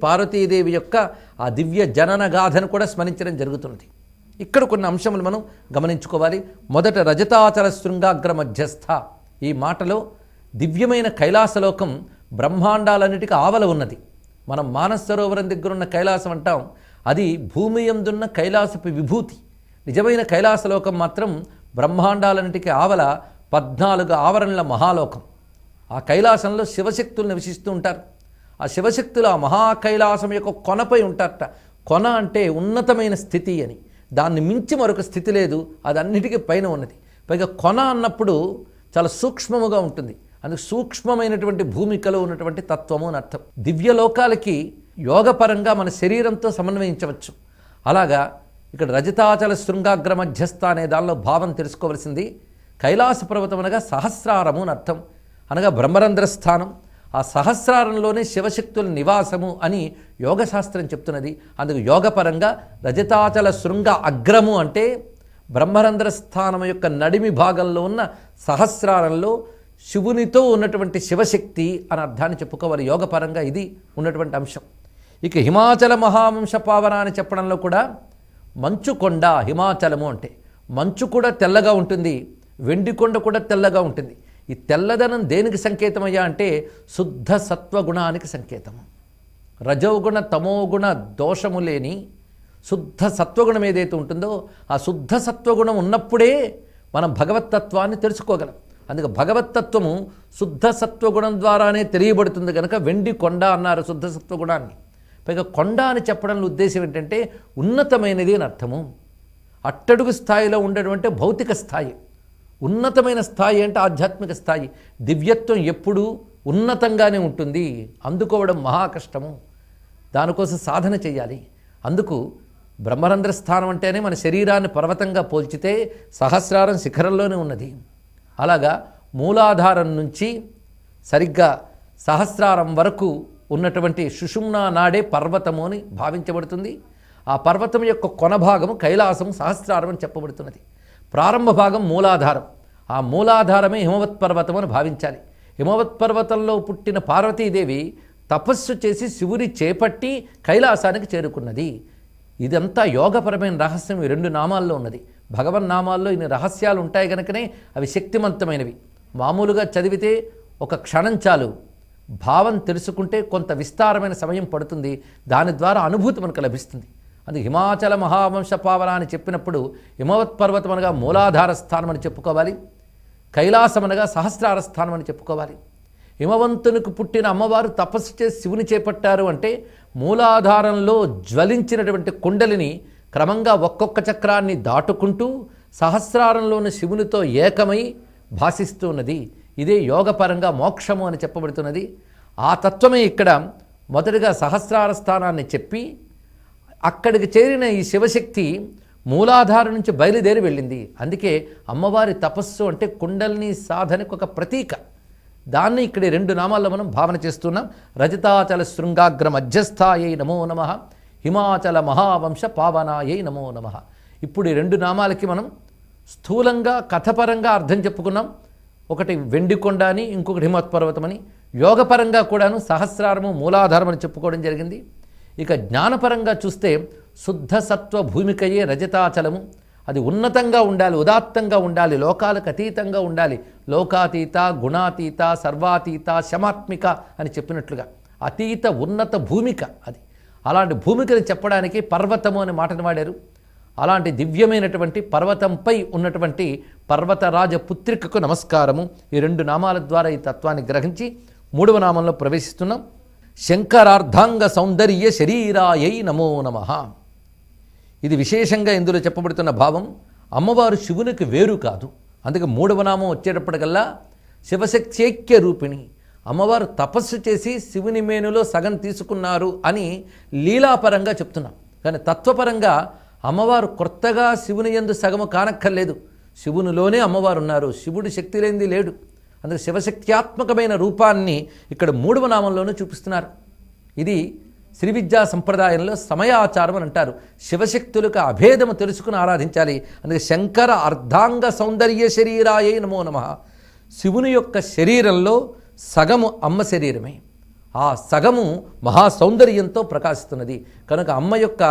పార్వతీదేవి యొక్క ఆ దివ్య జనన గాథను కూడా స్మరించడం జరుగుతుంది. ఇక్కడ కొన్ని అంశములు మనం గమనించుకోవాలి. మొదట రజతాచల శృంగాగ్ర మధ్యస్థ, ఈ మాటలో దివ్యమైన కైలాసలోకం బ్రహ్మాండాలన్నిటికీ ఆవల ఉన్నది. మనం మానస సరోవరం దగ్గరున్న కైలాసం అంటాం, అది భూమి యందున్న కైలాసపు విభూతి. నిజమైన కైలాసలోకం మాత్రం బ్రహ్మాండాలన్నిటికీ ఆవల 14 ఆవరణల మహాలోకం. ఆ కైలాసంలో శివశక్తులు నివసిస్తూ ఉంటారు. ఆ శివశక్తులు ఆ మహాకైలాసం యొక్క కొనపై ఉంటారట. కొన అంటే ఉన్నతమైన స్థితి అని, దాన్ని మించి మరొక స్థితి లేదు, అది అన్నిటికీ పైన ఉన్నది. పైగా కొన అన్నప్పుడు చాలా సూక్ష్మముగా ఉంటుంది, అందుకు సూక్ష్మమైనటువంటి భూమికలో ఉన్నటువంటి తత్వము అని అర్థం. దివ్యలోకాలకి యోగపరంగా మన శరీరంతో సమన్వయించవచ్చు. అలాగా ఇక్కడ రజతాచల శృంగాగ్ర మధ్యస్థ అనే దానిలో భావం తెలుసుకోవలసింది. కైలాస పర్వతం అనగా సహస్రారము అని అర్థం, అనగా బ్రహ్మరంధ్ర స్థానం. ఆ సహస్రారంలోనే శివశక్తుల నివాసము అని యోగశాస్త్రం చెప్తున్నది. అందుకు యోగపరంగా రజతాచల శృంగ అగ్రము అంటే బ్రహ్మరంధ్ర స్థానం యొక్క నడిమి భాగంలో ఉన్న సహస్రారంలో శివునితో ఉన్నటువంటి శివశక్తి అని అర్థాన్ని చెప్పుకోవాలి. యోగపరంగా ఇది ఉన్నటువంటి అంశం. ఇక హిమాచల మహావంశ పావన అని చెప్పడంలో కూడా మంచు కొండ హిమాచలము అంటే మంచు కూడా తెల్లగా ఉంటుంది, వెండి కొండ కూడా తెల్లగా ఉంటుంది. ఈ తెల్లదనం దేనికి సంకేతమయ్యా అంటే శుద్ధ సత్వగుణానికి సంకేతము. రజోగుణ తమోగుణ దోషము లేని శుద్ధ సత్వగుణం ఏదైతే ఉంటుందో ఆ శుద్ధ సత్వగుణం ఉన్నప్పుడే మనం భగవత్తత్వాన్ని తెలుసుకోగలం. అందుకే భగవత్తత్వము శుద్ధ సత్వగుణం ద్వారానే తెలియబడుతుంది కనుక వెండి కొండ అన్నారు శుద్ధ సత్వగుణాన్ని. పైగా కొండ అని చెప్పడంలో ఉద్దేశం ఏంటంటే ఉన్నతమైనది అని అర్థము. అట్టడుగు స్థాయిలో ఉండేటువంటి భౌతిక స్థాయి, ఉన్నతమైన స్థాయి అంటే ఆధ్యాత్మిక స్థాయి. దివ్యత్వం ఎప్పుడూ ఉన్నతంగానే ఉంటుంది, అందుకోవడం మహా కష్టము, దానికోసం సాధన చేయాలి. అందుకు బ్రహ్మరంధ్ర స్థానం అంటేనే మన శరీరాన్ని పర్వతంగా పోల్చితే సహస్రారం శిఖరంలోనే ఉన్నది. అలాగా మూలాధారం నుంచి సరిగ్గా సహస్రారం వరకు ఉన్నటువంటి సుషుమ్నా నాడే పర్వతము అని భావించబడుతుంది. ఆ పర్వతం యొక్క కొన భాగము కైలాసము సహస్రారం అని చెప్పబడుతున్నది. ప్రారంభ భాగం మూలాధారం, ఆ మూలాధారమే హిమవత్ పర్వతం అని భావించాలి. హిమవత్ పర్వతంలో పుట్టిన పార్వతీదేవి తపస్సు చేసి శివుని చేపట్టి కైలాసానికి చేరుకున్నది. ఇదంతా యోగపరమైన రహస్యం ఈ 2 నామాల్లో ఉన్నది. భగవన్నామాల్లో ఇన్ని రహస్యాలు ఉంటాయి కనుకనే అవి శక్తివంతమైనవి. మామూలుగా చదివితే ఒక క్షణం చాలు, భావం తెలుసుకుంటే కొంత విస్తారమైన సమయం పడుతుంది, దాని ద్వారా అనుభూతి మనకు లభిస్తుంది. అందుకే హిమాచల మహావంశ పావన అని చెప్పినప్పుడు హిమవత్ పర్వతం అనగా మూలాధార స్థానం అని చెప్పుకోవాలి, కైలాసం అనగా సహస్రార స్థానం అని చెప్పుకోవాలి. హిమవంతునికి పుట్టిన అమ్మవారు తపస్సు చేసి శివుని చేపట్టారు అంటే మూలాధారంలో జ్వలించినటువంటి కుండలిని క్రమంగా ఒక్కొక్క చక్రాన్ని దాటుకుంటూ సహస్రారంలోని శివునితో ఏకమై భాసిస్తూ ఉన్నది. ఇదే యోగపరంగా మోక్షము అని చెప్పబడుతున్నది. ఆ తత్వమే ఇక్కడ మొదటిగా సహస్రార స్థానాన్ని చెప్పి అక్కడికి చేరిన ఈ శివశక్తి మూలాధారం నుంచి బయలుదేరి వెళ్ళింది. అందుకే అమ్మవారి తపస్సు అంటే కుండలిని సాధనకు ఒక ప్రతీక. దాన్ని ఇక్కడ 2 నామాల్లో మనం భావన చేస్తున్నాం. రజతాచల శృంగాగ్ర మధ్యస్థాయై నమో నమః, హిమాచల మహావంశ పావనాయై నమో నమః. ఇప్పుడు ఈ 2 నామాలకి మనం స్థూలంగా కథపరంగా అర్థం చెప్పుకున్నాం. ఒకటి వెండికొండ అని, ఇంకొకటి హిమవత్ పర్వతం అని. యోగపరంగా కూడాను సహస్రారము మూలాధారం అని చెప్పుకోవడం జరిగింది. ఇక జ్ఞానపరంగా చూస్తే శుద్ధ సత్వ భూమికయే రజతాచలము. అది ఉన్నతంగా ఉండాలి, ఉదాత్తంగా ఉండాలి, లోకాలకు అతీతంగా ఉండాలి. లోకాతీత, గుణాతీత, సర్వాతీత, శమాత్మిక అని చెప్పినట్లుగా అతీత ఉన్నత భూమిక అది. అలాంటి భూమికని చెప్పడానికి పర్వతము అనే మాటను వాడారు. అలాంటి దివ్యమైనటువంటి పర్వతంపై ఉన్నటువంటి పర్వతరాజ పుత్రికకు నమస్కారము. ఈ 2 నామాల ద్వారా ఈ తత్వాన్ని గ్రహించి 3వ నామంలో ప్రవేశిస్తున్నాం. శంకరార్ధాంగ సౌందర్య శరీరాయై నమో నమః. ఇది విశేషంగా ఇందులో చెప్పబడుతున్న భావం. అమ్మవారు శివునికి వేరు కాదు. అందుకే 3వ నామం వచ్చేటప్పటికల్లా శివశక్త్యైక్య రూపిణి. అమ్మవారు తపస్సు చేసి శివుని మేనులో సగం తీసుకున్నారు అని లీలాపరంగా చెప్తున్నాం. కానీ తత్వపరంగా అమ్మవారు కొత్తగా శివుని యందు సగము కానక్కర్లేదు. శివునిలోనే అమ్మవారు ఉన్నారు, శివుడు శక్తి లేనిది లేడు. అందుకే శివశక్త్యాత్మకమైన రూపాన్ని ఇక్కడ 3వ నామంలోనూ చూపిస్తున్నారు. ఇది శ్రీ విద్యా సంప్రదాయంలో సమయాచారం అని అంటారు. శివశక్తులకు అభేదము తెలుసుకుని ఆరాధించాలి. అందుకే శంకర అర్ధాంగ సౌందర్య శరీరాయై నమో నమః. శివుని యొక్క శరీరంలో సగము అమ్మ శరీరమే, ఆ సగము మహాసౌందర్యంతో ప్రకాశిస్తున్నది. కనుక అమ్మ యొక్క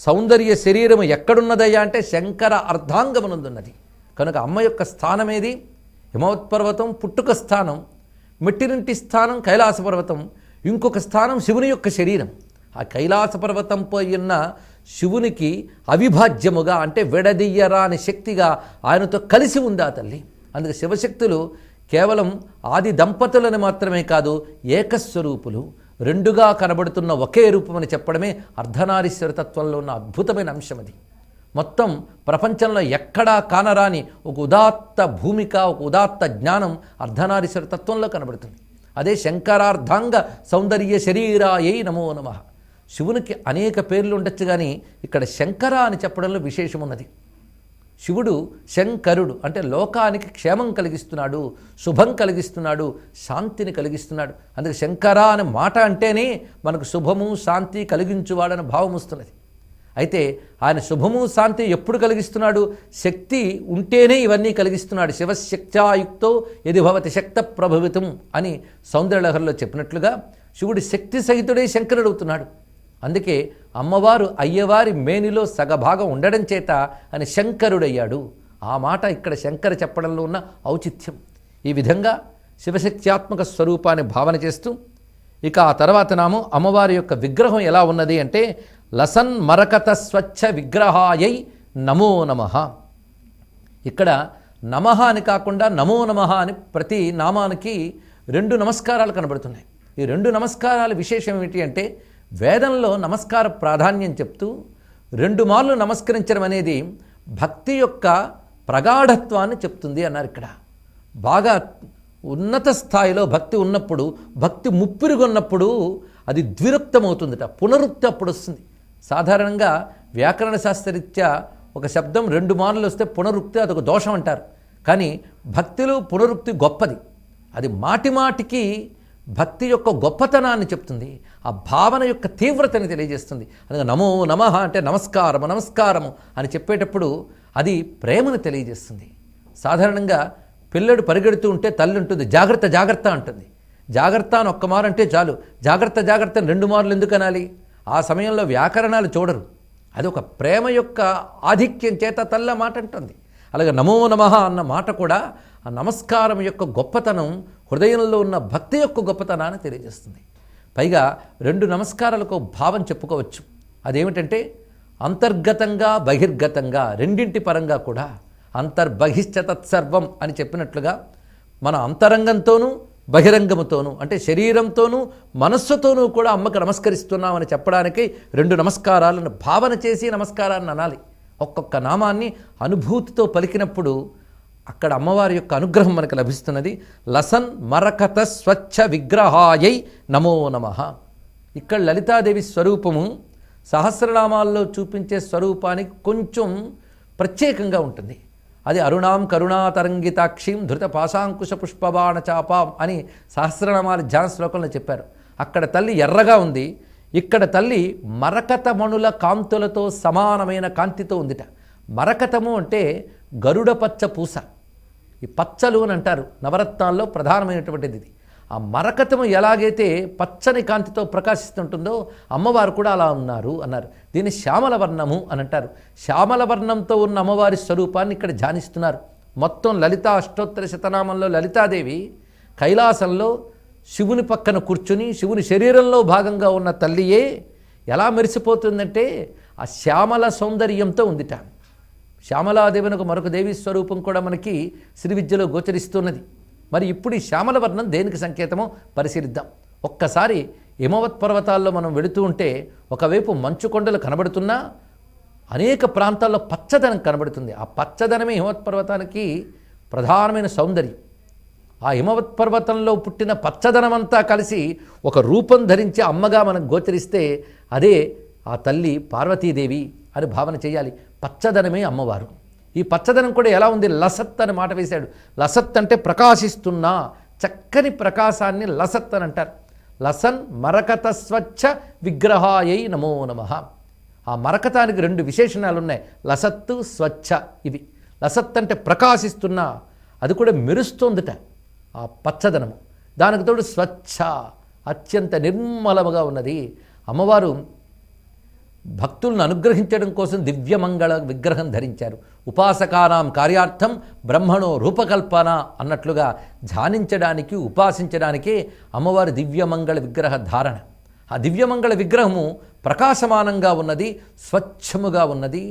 సౌందర్య శరీరము ఎక్కడున్నదయ్యా అంటే శంకర అర్ధాంగమునందున్నది. కనుక అమ్మ యొక్క స్థానం ఏది? హిమవత్పర్వతం పుట్టుక స్థానం, మెట్టినింటి స్థానం కైలాస పర్వతం, ఇంకొక స్థానం శివుని యొక్క శరీరం. ఆ కైలాస పర్వతంపై ఉన్న శివునికి అవిభాజ్యముగా అంటే విడదీయరాని శక్తిగా ఆయనతో కలిసి ఉంది ఆ తల్లి. అందుకే శివశక్తులు కేవలం ఆది దంపతులను మాత్రమే కాదు, ఏకస్వరూపులు, రెండుగా కనబడుతున్న ఒకే రూపమని చెప్పడమే అర్ధనారీశ్వర తత్వంలో ఉన్న అద్భుతమైన అంశం అది. మొత్తం ప్రపంచంలో ఎక్కడా కానరాని ఒక ఉదాత్త భూమిక, ఒక ఉదాత్త జ్ఞానం అర్ధనారీశ్వర తత్వంలో కనబడుతుంది. అదే శంకరార్ధాంగ సౌందర్య శరీరాయై నమో నమః. శివునికి అనేక పేర్లు ఉండొచ్చు, కానీ ఇక్కడ శంకర అని చెప్పడంలో విశేషం ఉన్నది. శివుడు శంకరుడు అంటే లోకానికి క్షేమం కలిగిస్తున్నాడు, శుభం కలిగిస్తున్నాడు, శాంతిని కలిగిస్తున్నాడు. అందుకే శంకర అనే మాట అంటేనే మనకు శుభము శాంతి కలిగించువాడని భావం వస్తున్నది. అయితే ఆయన శుభము శాంతి ఎప్పుడు కలిగిస్తున్నాడు? శక్తి ఉంటేనే ఇవన్నీ కలిగిస్తున్నాడు. శివశక్త్యాయుక్తో యది భవతి శక్త ప్రభవితం అని సౌందర్యలహరిలో చెప్పినట్లుగా శివుడి శక్తి సహితుడే శంకరుడు అవుతున్నాడు. అందుకే అమ్మవారు అయ్యవారి మేనిలో సగభాగం ఉండడం చేత అని శంకరుడయ్యాడు. ఆ మాట ఇక్కడ శంకర చెప్పడంలో ఉన్న ఔచిత్యం. ఈ విధంగా శివశక్త్యాత్మక స్వరూపాన్ని భావన చేస్తూ ఇక ఆ తర్వాత నాము అమ్మవారి యొక్క విగ్రహం ఎలా ఉన్నది అంటే లసన్ మరకత స్వచ్ఛ విగ్రహాయై నమో నమః. ఇక్కడ నమః అని కాకుండా నమో నమః అని ప్రతి నామానికి 2 నమస్కారాలు కనబడుతున్నాయి. ఈ 2 నమస్కారాల విశేషం ఏమిటి అంటే వేదంలో నమస్కార ప్రాధాన్యం చెప్తూ 2 మార్లు నమస్కరించడం అనేది భక్తి యొక్క ప్రగాఢత్వాన్ని చెప్తుంది అన్నారు. ఇక్కడ బాగా ఉన్నత స్థాయిలో భక్తి ఉన్నప్పుడు, భక్తి ముప్పిరిగొన్నప్పుడు అది ద్విరుక్తమవుతుందట, పునరుక్తి అప్పుడు వస్తుంది. సాధారణంగా వ్యాకరణ శాస్త్రరీత్యా ఒక శబ్దం 2 మార్లు వస్తే పునరుక్తి అదొక దోషం అంటారు. కానీ భక్తిలో పునరుక్తి గొప్పది. అది మాటిమాటికి భక్తి యొక్క గొప్పతనాన్ని చెప్తుంది, ఆ భావన యొక్క తీవ్రతని తెలియజేస్తుంది. అందుకే నమో నమః అంటే నమస్కారము నమస్కారము అని చెప్పేటప్పుడు అది ప్రేమను తెలియజేస్తుంది. సాధారణంగా పిల్లడు పరిగెడుతూ ఉంటే తల్లి ఉంటుంది జాగ్రత్త జాగ్రత్త అంటుంది. జాగ్రత్త అని ఒక్క మారు అంటే చాలు, జాగ్రత్త జాగ్రత్త అని 2 మార్లు ఎందుకు అనాలి? ఆ సమయంలో వ్యాకరణాలు చూడరు. అది ఒక ప్రేమ యొక్క ఆధిక్యం చేత తల్లి మాట అంటుంది. అలాగే నమో నమః అన్న మాట కూడా ఆ నమస్కారం యొక్క గొప్పతనం, హృదయంలో ఉన్న భక్తి యొక్క గొప్పతనాన్ని తెలియజేస్తుంది. పైగా 2 నమస్కారాలకు భావం చెప్పుకోవచ్చు. అదేమిటంటే అంతర్గతంగా బహిర్గతంగా రెండింటి పరంగా కూడా అంతర్బహిశ్చ తత్సర్వం అని చెప్పినట్లుగా మన అంతరంగంతోనూ బహిరంగముతోనూ అంటే శరీరంతోనూ మనస్సుతోనూ కూడా అమ్మకు నమస్కరిస్తున్నామని చెప్పడానికి 2 నమస్కారాలను భావన చేసి నమస్కారాన్ని అనాలి. ఒక్కొక్క నామాన్ని అనుభూతితో పలికినప్పుడు అక్కడ అమ్మవారి యొక్క అనుగ్రహం మనకు లభిస్తున్నది. లసన్ మరకత స్వచ్ఛ విగ్రహాయై నమో నమః. ఇక్కడ లలితాదేవి స్వరూపము సహస్రనామాల్లో చూపించే స్వరూపానికి కొంచెం ప్రత్యేకంగా ఉంటుంది. అది అరుణాం కరుణాతరంగితాక్షిం ధృత పాశాంకుశ పుష్పబాణ చాపాం అని సహస్రనామాల ధ్యాన శ్లోకంలో చెప్పారు. అక్కడ తల్లి ఎర్రగా ఉంది, ఇక్కడ తల్లి మరకతమణుల కాంతులతో సమానమైన కాంతితో ఉందిట. మరకతము అంటే గరుడ పచ్చ పూస, ఈ పచ్చలు అని అంటారు, నవరత్నాల్లో ప్రధానమైనటువంటిది ఇది. ఆ మరకతము ఎలాగైతే పచ్చని కాంతితో ప్రకాశిస్తుంటుందో అమ్మవారు కూడా అలా ఉన్నారు అన్నారు. దీన్ని శ్యామల వర్ణము అని అంటారు. శ్యామల వర్ణంతో ఉన్న అమ్మవారి స్వరూపాన్ని ఇక్కడ ధ్యానిస్తున్నారు. మొత్తం లలితా అష్టోత్తర శతనామంలో లలితాదేవి కైలాసంలో శివుని పక్కన కూర్చుని శివుని శరీరంలో భాగంగా ఉన్న తల్లియే ఎలా మెరిసిపోతుందంటే ఆ శ్యామల సౌందర్యంతో ఉందిట. శ్యామలాదేవినకు మరొక దేవీ స్వరూపం కూడా మనకి శ్రీ విద్యలో గోచరిస్తున్నది. మరి ఇప్పుడు ఈ శ్యామల వర్ణం దేనికి సంకేతమో పరిశీలిద్దాం. ఒక్కసారి హిమవత్ పర్వతాల్లో మనం వెళుతూ ఉంటే ఒకవైపు మంచు కొండలు కనబడుతున్నా అనేక ప్రాంతాల్లో పచ్చదనం కనబడుతుంది. ఆ పచ్చదనమే హిమవత్ పర్వతానికి ప్రధానమైన సౌందర్యం. ఆ హిమవత్ పర్వతంలో పుట్టిన పచ్చదనమంతా కలిసి ఒక రూపం ధరించి అమ్మగా మనకు గోచరిస్తే అదే ఆ తల్లి పార్వతీదేవి అని భావన చేయాలి. పచ్చదనమే అమ్మవారు. ఈ పచ్చదనం కూడా ఎలా ఉంది? లసత్ అని మాట వేశాడు. లసత్ అంటే ప్రకాశిస్తున్నా, చక్కని ప్రకాశాన్ని లసత్ అని అంటారు. లసన్ మరకత స్వచ్ఛ విగ్రహాయై నమో నమః. ఆ మరకతానికి 2 విశేషణాలు ఉన్నాయి, లసత్తు స్వచ్ఛ. ఇవి లసత్ అంటే ప్రకాశిస్తున్నా, అది కూడా మెరుస్తోందిట ఆ పచ్చదనము. దానికి తోడు స్వచ్ఛ అత్యంత నిర్మలముగా ఉన్నది. అమ్మవారు భక్తులను అనుగ్రహించడం కోసం దివ్యమంగళ విగ్రహం ధరించారు. ఉపాసకానాం కార్యార్థం బ్రహ్మణో రూపకల్పన అన్నట్లుగా ధ్యానించడానికి, ఉపాసించడానికే అమ్మవారి దివ్యమంగళ విగ్రహ ధారణ. ఆ దివ్యమంగళ విగ్రహము ప్రకాశమానంగా ఉన్నది, స్వచ్ఛముగా ఉన్నది,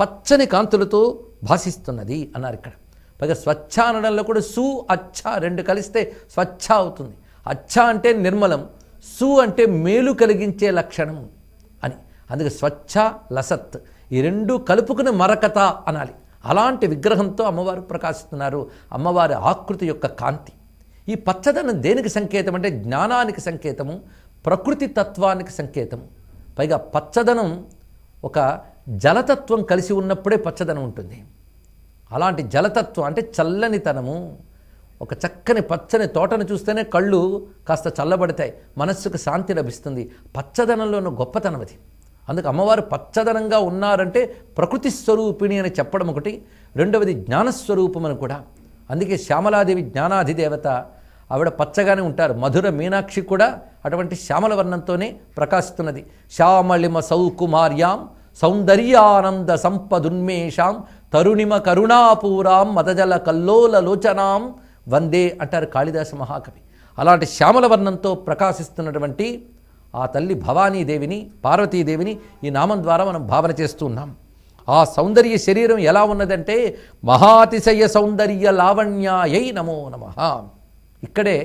పచ్చని కాంతులతో భాసిస్తున్నది అన్నారు ఇక్కడ. పైగా స్వచ్ఛ అనడంలో కూడా సు అచ్చ రెండు కలిస్తే స్వచ్ఛ అవుతుంది. అచ్చ అంటే నిర్మలం, సు అంటే మేలు కలిగించే లక్షణం అని. అందుకే స్వచ్ఛ లసత్ ఈ రెండు కలుపుకుని మరకత అనాలి. అలాంటి విగ్రహంతో అమ్మవారు ప్రకాశిస్తున్నారు. అమ్మవారి ఆకృతి యొక్క కాంతి. ఈ పచ్చదనం దేనికి సంకేతం అంటే జ్ఞానానికి సంకేతము, ప్రకృతి తత్వానికి సంకేతము. పైగా పచ్చదనం ఒక జలతత్వం కలిసి ఉన్నప్పుడే పచ్చదనం ఉంటుంది. అలాంటి జలతత్వం అంటే చల్లనితనము. ఒక చక్కని పచ్చని తోటను చూస్తేనే కళ్ళు కాస్త చల్లబడతాయి, మనస్సుకు శాంతి లభిస్తుంది. పచ్చదనంలో ఉన్న గొప్పతనం అది. అందుకు అమ్మవారు పచ్చదనంగా ఉన్నారంటే ప్రకృతి స్వరూపిణి అని చెప్పడం ఒకటి, రెండవది జ్ఞానస్వరూపం అని కూడా. అందుకే శ్యామలాదేవి జ్ఞానాధిదేవత, ఆవిడ పచ్చగానే ఉంటారు. మధుర మీనాక్షి కూడా అటువంటి శ్యామల వర్ణంతోనే ప్రకాశిస్తున్నది. శ్యామళిమ సౌకుమార్యాం సౌందర్యానంద సంపదున్మేషాం తరుణిమ కరుణాపూరాం మదజల కల్లోల లోచనాం వందే అంటారు కాళిదాస మహాకవి. అలాంటి శ్యామల వర్ణంతో ప్రకాశిస్తున్నటువంటి ఆ తల్లి భవానీదేవిని, పార్వతీదేవిని ఈ నామం ద్వారా మనం భావన చేస్తూ ఉన్నాం. ఆ సౌందర్య శరీరం ఎలా ఉన్నదంటే మహాతిశయ సౌందర్య లావణ్యాయై నమో నమః. ఇక్కడే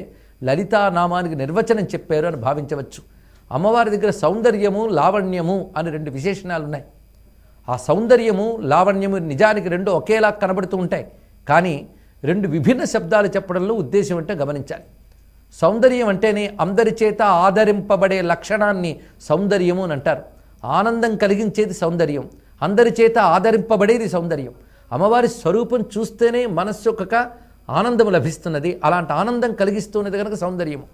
లలితా నామానికి నిర్వచనం చెప్పారు అని భావించవచ్చు. అమ్మవారి దగ్గర సౌందర్యము, లావణ్యము అని రెండు విశేషణాలు ఉన్నాయి. ఆ సౌందర్యము, లావణ్యము నిజానికి రెండు ఒకేలా కనబడుతూ ఉంటాయి, కానీ రెండు విభిన్న శబ్దాలు చెప్పడంలో ఉద్దేశం అంటే గమనించాలి. సౌందర్యం అంటేనే అందరి చేత ఆదరింపబడే లక్షణాన్ని సౌందర్యము అని అంటారు. ఆనందం కలిగించేది సౌందర్యం, అందరి చేత ఆదరింపబడేది సౌందర్యం. అమ్మవారి స్వరూపం చూస్తేనే మనస్సుక ఆనందము లభిస్తున్నది. అలాంటి ఆనందం కలిగిస్తున్నది కనుక సౌందర్యము.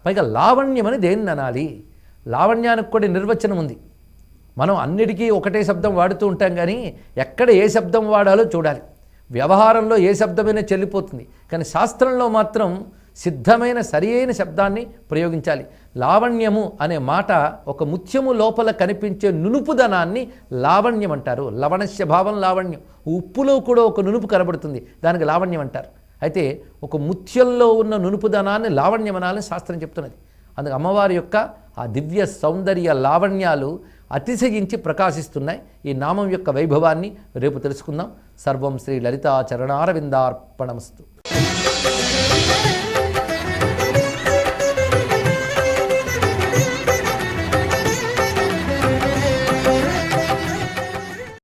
పైగా లావణ్యం అని దేన్ని అనాలి? లావణ్యానికి కూడా నిర్వచనం ఉంది. మనం అన్నిటికీ ఒకటే శబ్దం వాడుతూ ఉంటాం, కానీ ఎక్కడ ఏ శబ్దం వాడాలో చూడాలి. వ్యవహారంలో ఏ శబ్దమైనా చెల్లిపోతుంది, కానీ శాస్త్రంలో మాత్రం సిద్ధమైన సరి అయిన శబ్దాన్ని ప్రయోగించాలి. లావణ్యము అనే మాట ఒక ముత్యము లోపల కనిపించే నునుపుదనాన్ని లావణ్యం అంటారు. లవణస్య భావం లావణ్యం. ఉప్పులో కూడా ఒక నునుపు కనబడుతుంది, దానికి లావణ్యం అంటారు. అయితే ఒక ముత్యంలో ఉన్న నునుపుదనాన్ని లావణ్యమనాలని శాస్త్రం చెప్తున్నది. అందుకు అమ్మవారి యొక్క ఆ దివ్య సౌందర్య లావణ్యాలు అతిశయించి ప్రకాశిస్తున్నాయి. ఈ నామం యొక్క వైభవాన్ని రేపు తెలుసుకుందాం. సర్వం శ్రీ లలితా చరణారవిందార్పణమస్తు.